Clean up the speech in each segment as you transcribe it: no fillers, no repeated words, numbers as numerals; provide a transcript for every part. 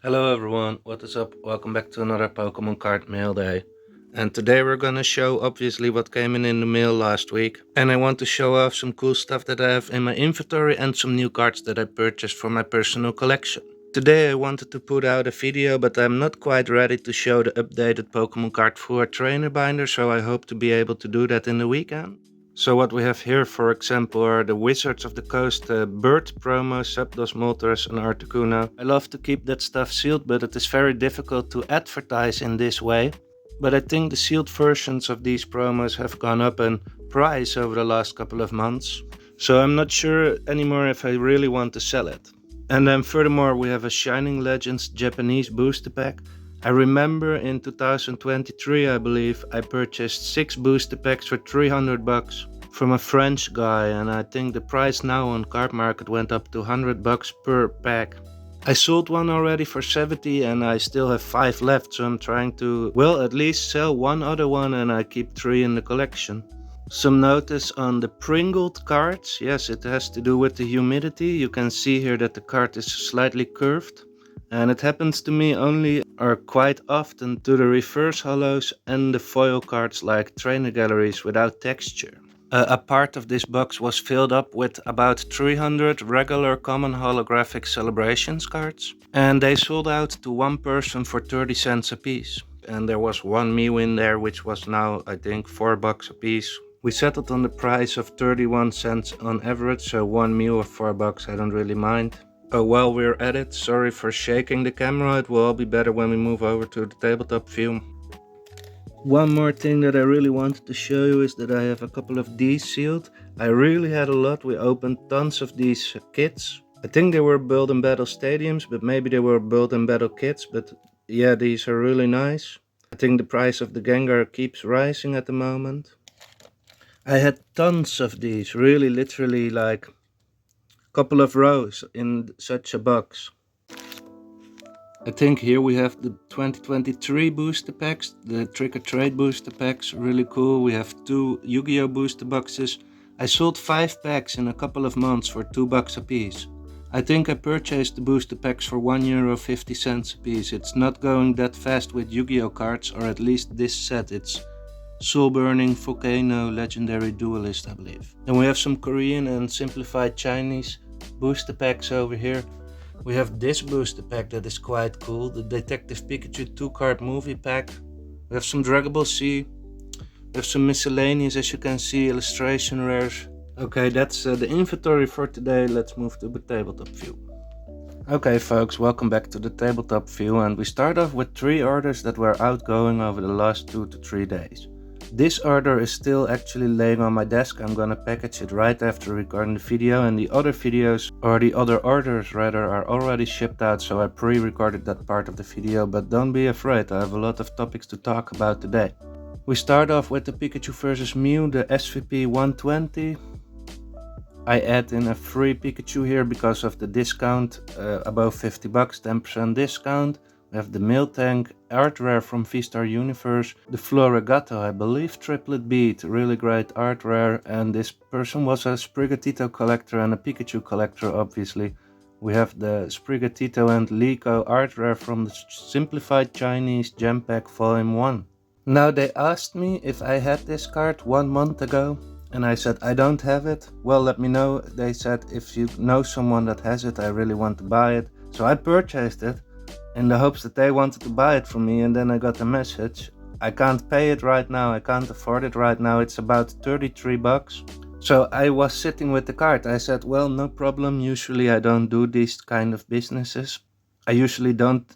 Hello everyone, what is up? Welcome back to another Pokemon card mail day. And today we're gonna show obviously what came in the mail last week. And I want to show off some cool stuff that I have in my inventory and some new cards that I purchased for my personal collection. Today I wanted to put out a video, but I'm not quite ready to show the updated Pokemon card for a trainer binder, so I hope to be able to do that in the weekend. So what we have here, for example, are the Wizards of the Coast Bird promo, Zapdos, Moltres and Articuno. I love to keep that stuff sealed, but it is very difficult to advertise in this way. But I think the sealed versions of these promos have gone up in price over the last couple of months. So I'm not sure anymore if I really want to sell it. And then furthermore, we have a Shining Legends Japanese booster pack. I remember in 2023, I believe, I purchased 6 booster packs for 300 bucks from a French guy, and I think the price now on Card Market went up to 100 bucks per pack. I sold one already for 70 and I still have 5 left, so I'm trying to, well, at least sell one other one and I keep 3 in the collection. Some notice on the Pringled cards. Yes, it has to do with the humidity. You can see here that the card is slightly curved. And it happens to me only or quite often to the reverse hollows and the foil cards like trainer galleries without texture. A part of this box was filled up with about 300 regular common holographic celebrations cards. And they sold out to one person for 30 cents a piece. And there was one Mew in there which was now I think $4 a piece. We settled on the price of 31 cents on average, so one Mew of $4 I don't really mind. Oh, while we're at it, sorry for shaking the camera, it will all be better when we move over to the tabletop view. One more thing that I really wanted to show you is that I have a couple of these sealed. I really had a lot, we opened tons of these kits. I think they were Build and Battle Stadiums, but maybe they were Build and Battle kits, but yeah, these are really nice. I think the price of the Gengar keeps rising at the moment. I had tons of these, really literally like couple of rows in such a box. I think here we have the 2023 booster packs, the Trick or Trade booster packs, really cool. We have 2 Yu-Gi-Oh booster boxes. I sold 5 packs in a couple of months for $2 a piece. I think I purchased the booster packs for €1.50 a piece. It's not going that fast with Yu-Gi-Oh cards, or at least this set. It's Soul Burning, Volcano, Legendary Duelist, I believe. Then we have some Korean and simplified Chinese booster packs over here. We have this booster pack that is quite cool, the Detective Pikachu 2-card movie pack. We have some Dragon Ball Z. We have some miscellaneous, as you can see, illustration rares. Okay, that's the inventory for today. Let's move to the tabletop view. Okay folks, welcome back to the tabletop view, and we start off with 3 orders that were outgoing over the last 2 to 3 days. This order is still actually laying on my desk. I'm gonna package it right after recording the video, and the other videos, or the other orders rather, are already shipped out, so I pre-recorded that part of the video, but don't be afraid, I have a lot of topics to talk about today. We start off with the Pikachu vs Mew, the SVP 120. I add in a free Pikachu here because of the discount, above 50 bucks, 10% discount. We have the Miltank art rare from V-Star Universe, the Florigato, I believe triplet beat, really great art rare, and this person was a Sprigatito collector and a Pikachu collector obviously. We have the Sprigatito and Liko art rare from the Simplified Chinese Gem Pack Volume 1. Now they asked me if I had this card 1 month ago, and I said I don't have it. Well, let me know. They said if you know someone that has it, I really want to buy it. So I purchased it in the hopes that they wanted to buy it from me, and then I got a message. I can't pay it right now, I can't afford it right now, it's about 33 bucks. So I was sitting with the card. I said, well, no problem, usually I don't do these kind of businesses. I usually don't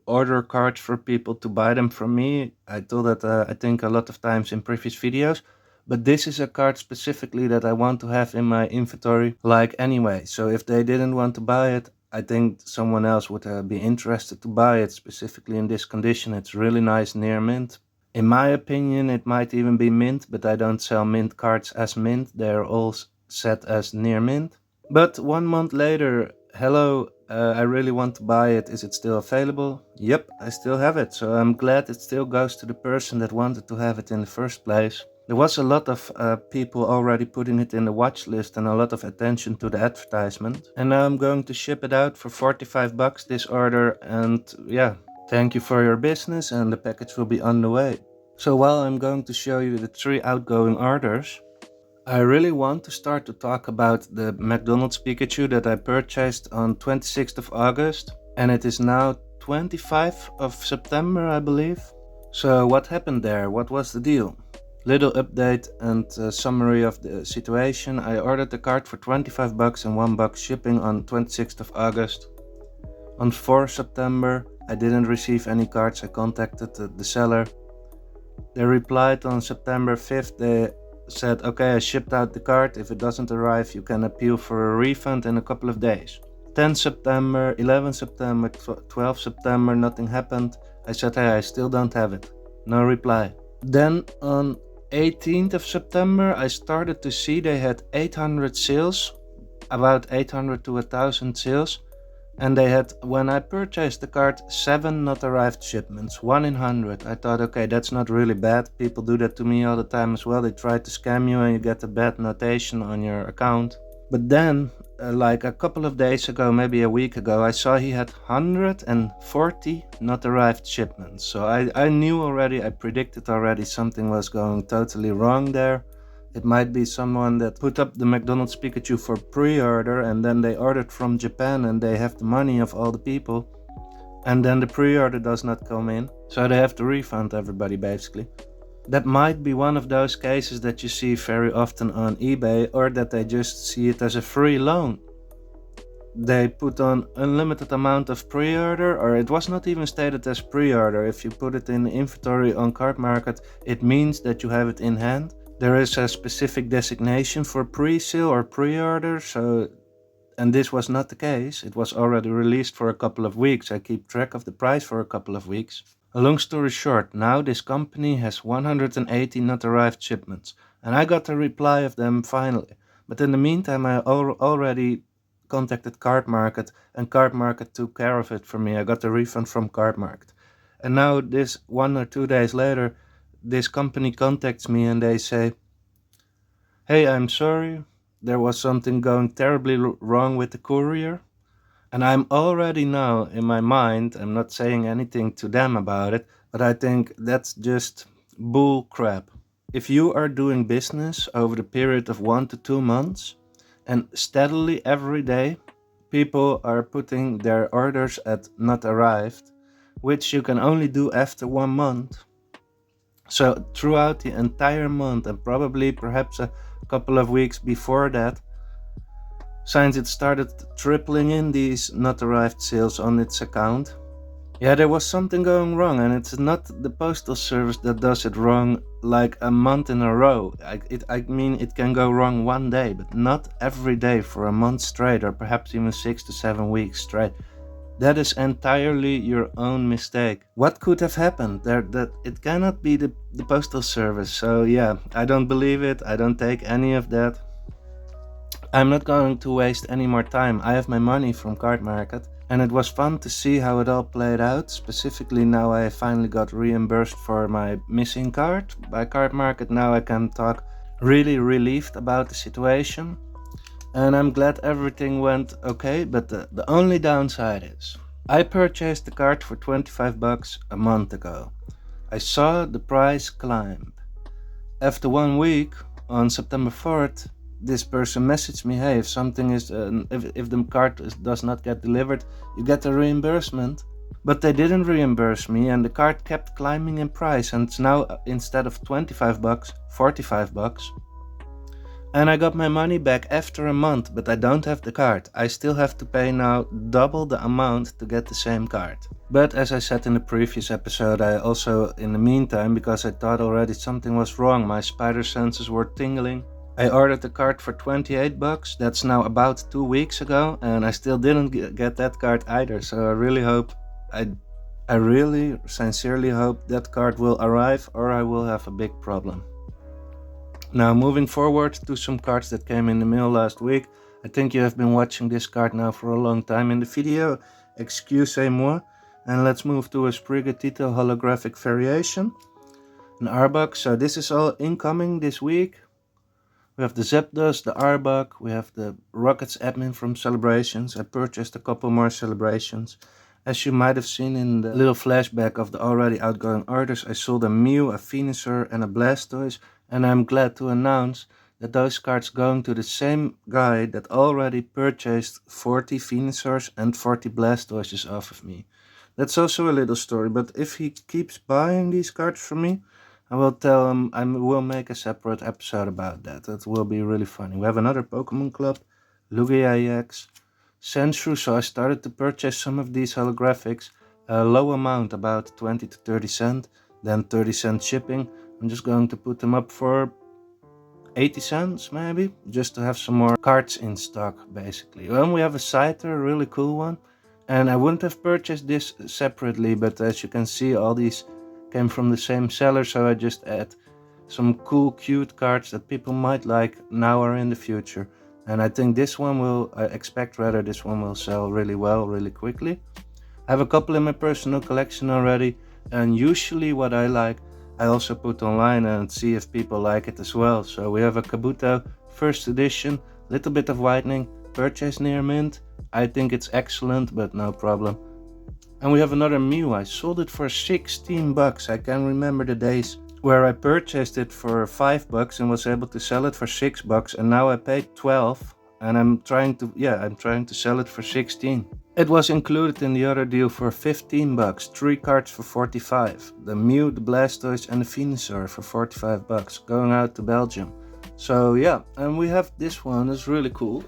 order cards for people to buy them from me. I told that I think a lot of times in previous videos. But this is a card specifically that I want to have in my inventory like anyway. So if they didn't want to buy it, I think someone else would be interested to buy it, specifically in this condition. It's really nice near mint. In my opinion, it might even be mint, but I don't sell mint cards as mint. They're all set as near mint. But 1 month later, hello, I really want to buy it. Is it still available? Yep, I still have it. So I'm glad it still goes to the person that wanted to have it in the first place. There was a lot of people already putting it in the watch list and a lot of attention to the advertisement. And now I'm going to ship it out for 45 bucks this order, and yeah, thank you for your business, and the package will be on the way. So while I'm going to show you the 3 outgoing orders, I really want to start to talk about the McDonald's Pikachu that I purchased on 26th of August, and it is now 25th of September, I believe. So what happened there? What was the deal? Little update and summary of the situation. I ordered the card for 25 bucks and $1 shipping on 26th of August. On 4th September, I didn't receive any cards. I contacted the seller. They replied on September 5th. They said, okay, I shipped out the card. If it doesn't arrive, you can appeal for a refund in a couple of days. 10th September, 11th September, 12th September, nothing happened. I said, hey, I still don't have it. No reply. Then on 18th of September, I started to see they had 800 sales, about 800 to 1000 sales. And they had, when I purchased the card, 7 not arrived shipments, 1 in 100. I thought, okay, that's not really bad. People do that to me all the time as well. They try to scam you and you get a bad notation on your account. But then, like a couple of days ago, maybe a week ago, I saw he had 140 not arrived shipments. So I knew already, I predicted already something was going totally wrong there. It might be someone that put up the McDonald's Pikachu for pre-order and then they ordered from Japan and they have the money of all the people. And then the pre-order does not come in. So they have to refund everybody basically. That might be one of those cases that you see very often on eBay, or that they just see it as a free loan. They put on unlimited amount of pre-order, or it was not even stated as pre-order. If you put it in the inventory on Card Market, it means that you have it in hand. There is a specific designation for pre-sale or pre-order, and this was not the case. It was already released for a couple of weeks. I keep track of the price for a couple of weeks. A long story short, now this company has 180 not arrived shipments, and I got a reply of them finally. But in the meantime, I already contacted Card Market, and Card Market took care of it for me. I got a refund from Card Market. And now this 1 or 2 days later, this company contacts me and they say, hey, I'm sorry, there was something going terribly wrong with the courier. And I'm already now in my mind, I'm not saying anything to them about it, but I think that's just bull crap. If you are doing business over the period of 1 to 2 months and steadily every day people are putting their orders at not arrived, which you can only do after 1 month. So throughout the entire month and probably perhaps a couple of weeks before that, since it started tripling in these not arrived sales on its account, yeah, there was something going wrong, and it's not the postal service that does it wrong like a month in a row. I mean, it can go wrong one day, but not every day for a month straight, or perhaps even 6 to 7 weeks straight. That is entirely your own mistake. What could have happened? That it cannot be the postal service. So yeah, I don't believe it. I don't take any of that. I'm not going to waste any more time. I have my money from Card Market, and it was fun to see how it all played out. Specifically, now I finally got reimbursed for my missing card by Card Market. Now I can talk really relieved about the situation. And I'm glad everything went okay, but the only downside is I purchased the card for 25 bucks a month ago. I saw the price climb. After 1 week, on September 4th, this person messaged me, hey, if something is, if the card does not get delivered, you get a reimbursement. But they didn't reimburse me, and the card kept climbing in price, and it's now, instead of 25 bucks, 45 bucks. And I got my money back after a month, but I don't have the card. I still have to pay now double the amount to get the same card. But as I said in the previous episode, I also, in the meantime, because I thought already something was wrong, my spider senses were tingling, I ordered the card for 28 bucks. That's now about 2 weeks ago, and I still didn't get that card either. So I really hope, I really sincerely hope that card will arrive, or I will have a big problem. Now, moving forward to some cards that came in the mail last week. I think you have been watching this card now for a long time in the video. Excusez-moi. And let's move to a Sprigatito holographic variation. an Arbok. So this is all incoming this week. We have the Zapdos, the Arbok, we have the Rockets admin from Celebrations. I purchased a couple more Celebrations. As you might have seen in the little flashback of the already outgoing orders, I sold a Mew, a Venusaur and a Blastoise, and I'm glad to announce that those cards going to the same guy that already purchased 40 Venusaurs and 40 Blastoises off of me. That's also a little story, but if he keeps buying these cards from me, I will tell him, I will make a separate episode about that. That will be really funny. We have another Pokemon Club, Lugia EX, Sandshrew, so I started to purchase some of these holographics. A low amount, about 20 to 30 cents, then 30 cent shipping. I'm just going to put them up for 80 cents maybe, just to have some more cards in stock basically. Then we have a Scyther, a really cool one. And I wouldn't have purchased this separately, but as you can see, all these came from the same seller, so I just add some cool, cute cards that people might like now or in the future. And I think this one will, I expect rather, this one will sell really well, really quickly. I have a couple in my personal collection already, and usually what I like, I also put online and see if people like it as well. So we have a Kabuto first edition, little bit of whitening, purchased near mint. I think it's excellent, but no problem. And we have another Mew. I sold it for 16 bucks. I can remember the days where I purchased it for 5 bucks and was able to sell it for 6 bucks, and now I paid 12 and I'm trying to sell it for 16. It was included in the other deal for 15 bucks, 3 cards for 45. The Mew, the Blastoise and the Venusaur for 45 bucks, going out to Belgium. So yeah, and we have this one, it's really cool.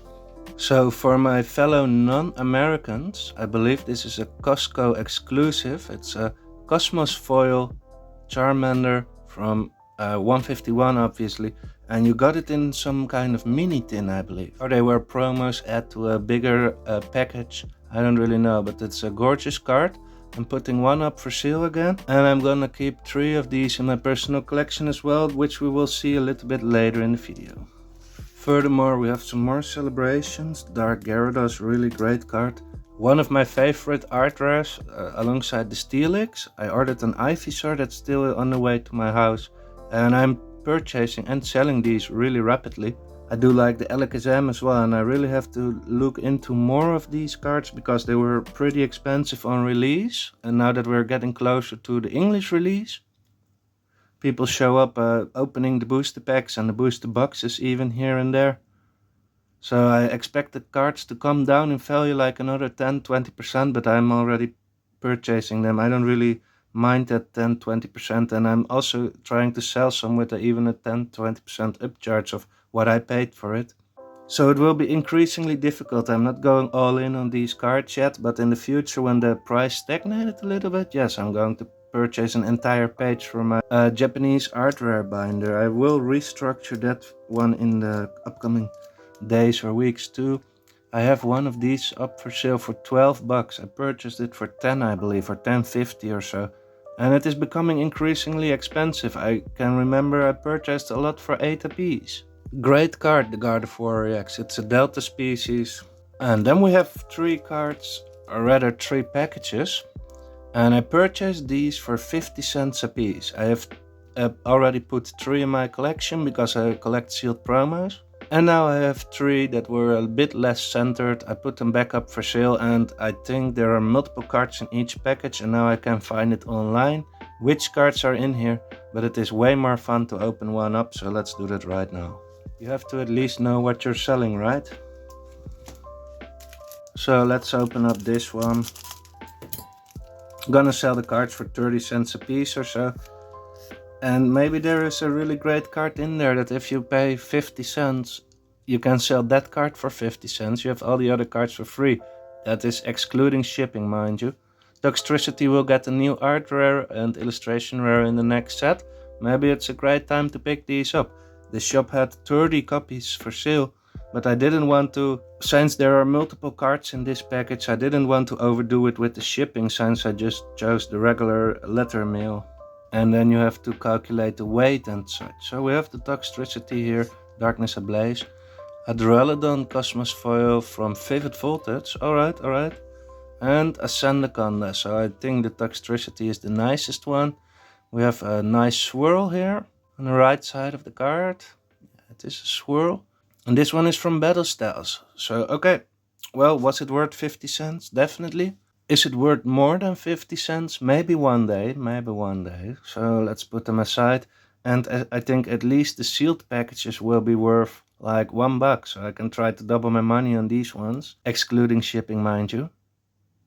So for my fellow non-Americans, I believe this is a Costco exclusive. It's a Cosmos Foil Charmander from 151 obviously, and you got it in some kind of mini tin, I believe. Or they were promos, add to a bigger package, I don't really know, but it's a gorgeous card. I'm putting one up for sale again, and I'm gonna keep 3 of these in my personal collection as well, which we will see a little bit later in the video. Furthermore, we have some more celebrations. Dark Gyarados, really great card. One of my favorite art rares alongside the Steelix. I ordered an Ivysaur that's still on the way to my house, and I'm purchasing and selling these really rapidly. I do like the Alakazam as well, and I really have to look into more of these cards because they were pretty expensive on release, and now that we're getting closer to the English release, people show up opening the booster packs and the booster boxes even here and there. So I expect the cards to come down in value like another 10-20%, but I'm already purchasing them. I don't really mind that 10-20%, and I'm also trying to sell some with even a 10-20% upcharge of what I paid for it. So it will be increasingly difficult. I'm not going all in on these cards yet, but in the future when the price stagnated a little bit, yes, I'm going to purchase an entire page for my Japanese art rare binder. I will restructure that one in the upcoming days or weeks too. I have one of these up for sale for 12 bucks. I purchased it for 10, I believe, or 10.50 or so. And it is becoming increasingly expensive. I can remember I purchased a lot for 8 apiece. Great card, the Gardevoir EX. It's a Delta species. And then we have 3 cards, or rather 3 packages. And I purchased these for 50 cents a piece. I have already put 3 in my collection because I collect sealed promos. And now I have 3 that were a bit less centered. I put them back up for sale, and I think there are multiple cards in each package, and now I can find it online which cards are in here. But it is way more fun to open one up, so let's do that right now. You have to at least know what you're selling, right? So let's open up this one. I'm gonna sell the cards for 30 cents a piece or so. And maybe there is a really great card in there that if you pay 50 cents, you can sell that card for 50 cents. You have all the other cards for free. That is excluding shipping, mind you. Toxtricity will get a new art rare and illustration rare in the next set. Maybe it's a great time to pick these up. The shop had 30 copies for sale, but I didn't want to, since there are multiple cards in this package, I didn't want to overdo it with the shipping, since I just chose the regular letter mail. And then you have to calculate the weight and such. So we have the Toxtricity here, Darkness Ablaze. A Duraludon Cosmos Foil from Vivid Voltage, alright. And a Sandaconda, so I think the Toxtricity is the nicest one. We have a nice swirl here on the right side of the card. It is a swirl. And this one is from Battle Styles. So, okay. Well, was it worth 50 cents? Definitely. Is it worth more than 50 cents? Maybe one day, maybe one day. So let's put them aside. And I think at least the sealed packages will be worth like $1. So I can try to double my money on these ones, excluding shipping, mind you.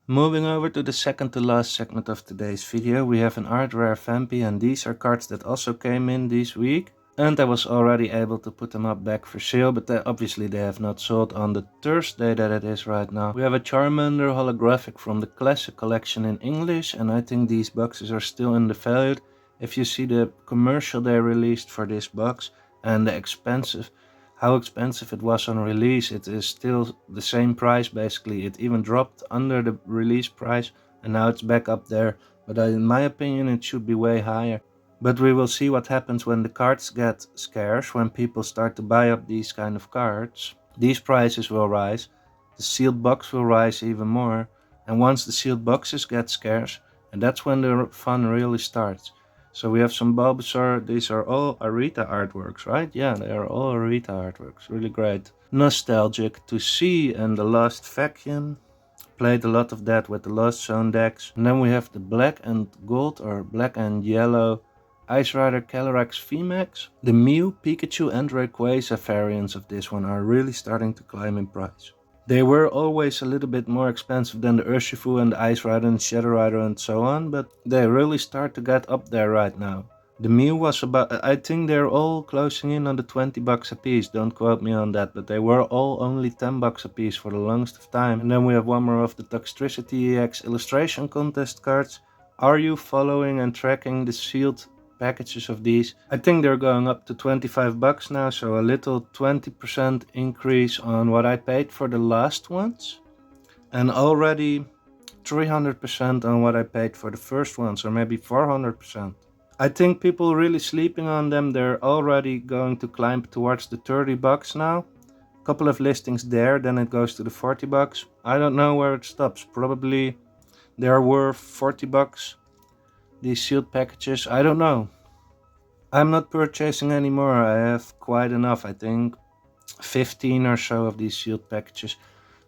Moving over to the second to last segment of today's video, we have an art rare Vampy, and these are cards that also came in this week. And I was already able to put them up back for sale, but obviously they have not sold on the Thursday that it is right now. We have a Charmander holographic from the classic collection in English, and I think these boxes are still undervalued. If you see the commercial they released for this box and how expensive it was on release, it is still the same price basically. It even dropped under the release price and now it's back up there, but in my opinion it should be way higher. But we will see what happens when the cards get scarce, when people start to buy up these kind of cards. These prices will rise, the sealed box will rise even more, and once the sealed boxes get scarce, and that's when the fun really starts. So we have some Bulbasaur. These are all Arita artworks, right? Yeah, they are all Arita artworks. Really great. Nostalgic to see, and the Lost Vacuum. Played a lot of that with the Lost Zone decks. And then we have the black and gold or black and yellow Ice Rider Calyrex VMAX. The Mew, Pikachu and Rayquaza variants of this one are really starting to climb in price. They were always a little bit more expensive than the Urshifu and the Ice Rider and Shadow Rider and so on, but they really start to get up there right now. The Mew was about, I think they're all closing in on the $20 a piece, don't quote me on that, but they were all only $10 a piece for the longest of time. And then we have one more of the Toxtricity EX illustration contest cards. Are you following and tracking the sealed packages of these? I think they're going up to $25 now, so a little 20% increase on what I paid for the last ones, and already 300% on what I paid for the first ones, or maybe 400%. I think people really sleeping on them. They're already going to climb towards the $30 now. Couple of listings there, then it goes to the $40. I don't know where it stops. Probably they're worth $40. These sealed packages, I don't know. I'm not purchasing anymore. I have quite enough, I think 15 or so of these sealed packages.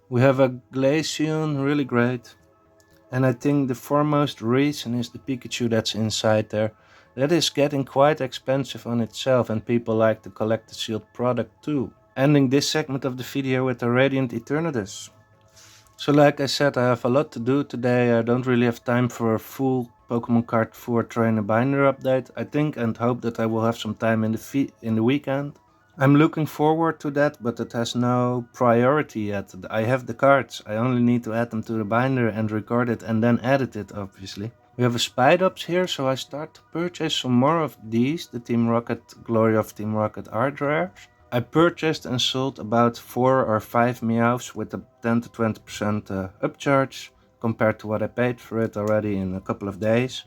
We have a Glaceon, really great. And I think the foremost reason is the Pikachu that's inside there. That is getting quite expensive on itself, and people like to collect the sealed product too. Ending this segment of the video with the Radiant Eternatus. So like I said, I have a lot to do today. I don't really have time for a full Pokemon Card 4 Trainer Binder update. I think and hope that I will have some time in the weekend. I'm looking forward to that, but it has no priority yet. I have the cards, I only need to add them to the binder and record it and then edit it, obviously. We have a Spidops here, so I start to purchase some more of these, the Team Rocket, Glory of Team Rocket art rares. I purchased and sold about 4 or 5 Meowths with a 10 to 20% upcharge compared to what I paid for it already in a couple of days.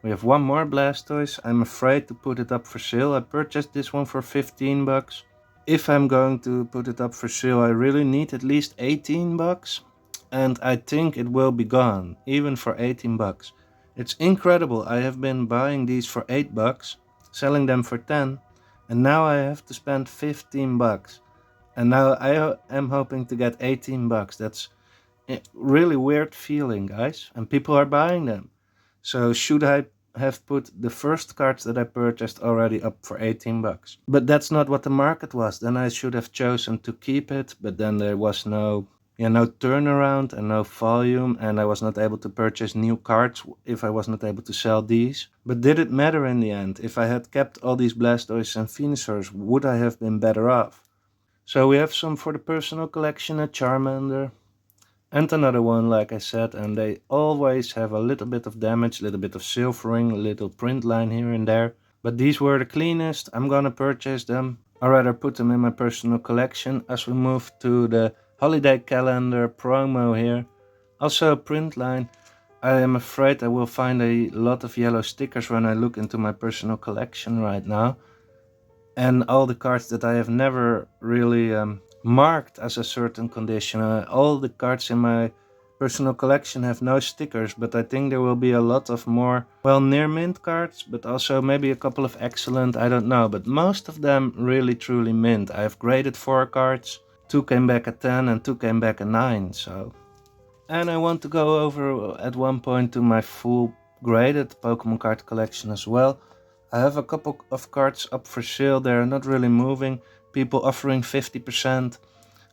We have one more Blastoise. I'm afraid to put it up for sale. I purchased this one for $15. If I'm going to put it up for sale, I really need at least $18. And I think it will be gone, even for $18. It's incredible. I have been buying these for $8, selling them for 10, and now I have to spend $15. And now I am hoping to get $18. That's a really weird feeling, guys. And people are buying them. So should I have put the first cards that I purchased already up for $18? But that's not what the market was. Then I should have chosen to keep it, but then there was no turnaround and no volume, and I was not able to purchase new cards if I was not able to sell these. But did it matter in the end? If I had kept all these Blastoise and Venusaurs, would I have been better off? So we have some for the personal collection, a Charmander, and another one, like I said, and they always have a little bit of damage, a little bit of silvering, a little print line here and there. But these were the cleanest. I'm gonna purchase them. I'd rather put them in my personal collection. As we move to the holiday calendar promo here, also a print line. I am afraid I will find a lot of yellow stickers when I look into my personal collection right now. And all the cards that I have never really marked as a certain condition. All the cards in my personal collection have no stickers, but I think there will be a lot of more, well, near mint cards, but also maybe a couple of excellent, I don't know, but most of them really truly mint. I have graded 4 cards, 2 came back at 10 and 2 came back at 9, so. And I want to go over at one point to my full graded Pokemon card collection as well. I have a couple of cards up for sale, they're not really moving, people offering 50%.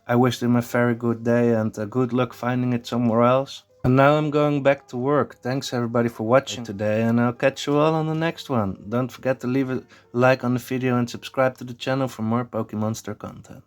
I wish them a very good day and good luck finding it somewhere else. And now I'm going back to work. Thanks everybody for watching today, and I'll catch you all on the next one. Don't forget to leave a like on the video and subscribe to the channel for more Pokemonster content.